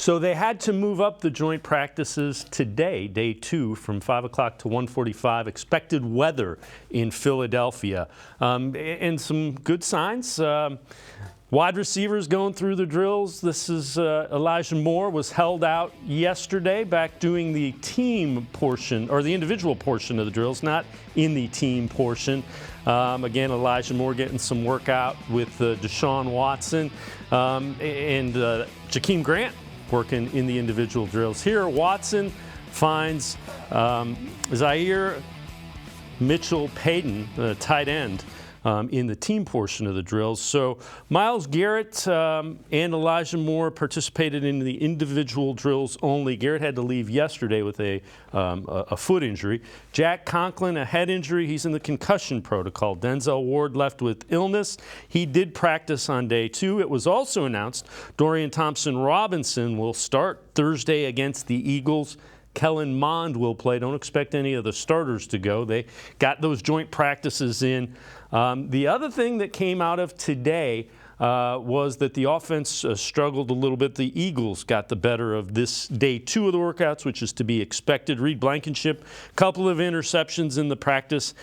So they had to move up the joint practices today, day 2, from 5 o'clock to 1:45. Expected weather in Philadelphia. And some good signs. Wide receivers going through the drills. This is Elijah Moore was held out yesterday, back doing the team portion, or the individual portion of the drills, not in the team portion. Again, Elijah Moore getting some work out with Deshaun Watson and Jakeem Grant working in the individual drills. Here, Watson finds Zaire Mitchell-Payton, the tight end, in the team portion of the drills. So Myles Garrett and Elijah Moore participated in the individual drills only. Garrett had to leave yesterday with a foot injury. Jack Conklin, a head injury. He's in the concussion protocol. Denzel Ward left with illness. He did practice on day 2. It was also announced Dorian Thompson-Robinson will start Thursday against the Eagles. Kellen Mond will play. Don't expect any of the starters to go. They got those joint practices in. The other thing that came out of today was that the offense struggled a little bit. The Eagles got the better of this day 2 of the workouts, which is to be expected. Reed Blankenship, a couple of interceptions in the practice,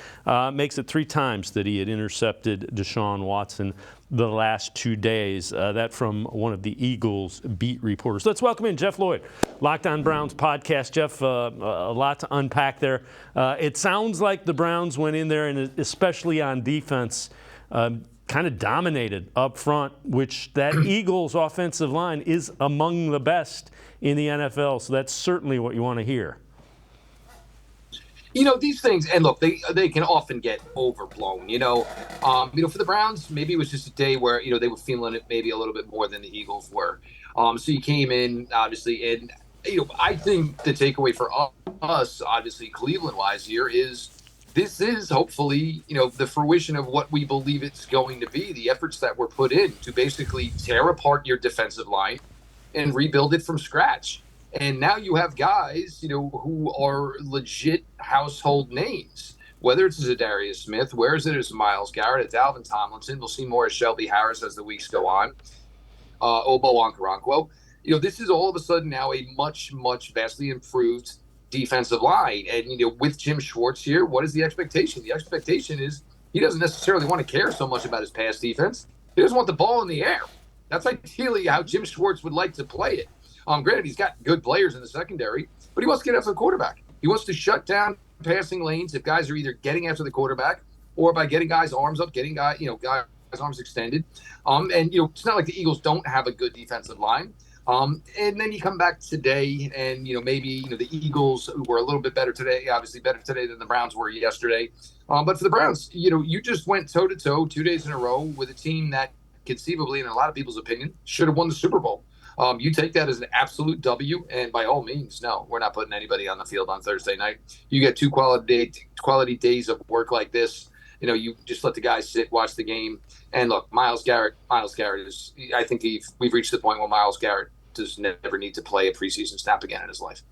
makes it 3 times that he had intercepted Deshaun Watson the last 2 days. That from one of the Eagles beat reporters. Let's welcome in Jeff Lloyd, Locked On Browns podcast. Jeff, a lot to unpack there. It sounds like the Browns went in there, and especially on defense, kind of dominated up front, which that Eagles offensive line is among the best in the NFL. So that's certainly what you want to hear. You know, these things, and look, they can often get overblown. For the Browns, maybe it was just a day where, they were feeling it maybe a little bit more than the Eagles were. So you came in, obviously, and, I think the takeaway for us, obviously, Cleveland-wise here is this is hopefully, the fruition of what we believe it's going to be, the efforts that were put in to basically tear apart your defensive line and rebuild it from scratch. And now you have guys, who are legit household names, whether it's Zadarius Smith, whereas it is Myles Garrett, it's Alvin Tomlinson. We'll see more of Shelby Harris as the weeks go on. Obo Okoronkwo. This is all of a sudden now a much, much vastly improved defensive line. And, with Jim Schwartz here, what is the expectation? The expectation is he doesn't necessarily want to care so much about his pass defense. He doesn't want the ball in the air. That's ideally how Jim Schwartz would like to play it. Granted, he's got good players in the secondary, but he wants to get after the quarterback. He wants to shut down passing lanes if guys are either getting after the quarterback or by getting guys' arms up, getting guys' arms extended. It's not like the Eagles don't have a good defensive line. And then you come back today and, maybe, the Eagles were a little bit better today, obviously better today than the Browns were yesterday. But for the Browns, you just went toe-to-toe 2 days in a row with a team that conceivably, in a lot of people's opinion, should have won the Super Bowl. You take that as an absolute W, and by all means, no, we're not putting anybody on the field on Thursday night. You get 2 quality days of work like this. You just let the guys sit, watch the game. And look, Myles Garrett is, I think we've reached the point where Myles Garrett does never need to play a preseason snap again in his life.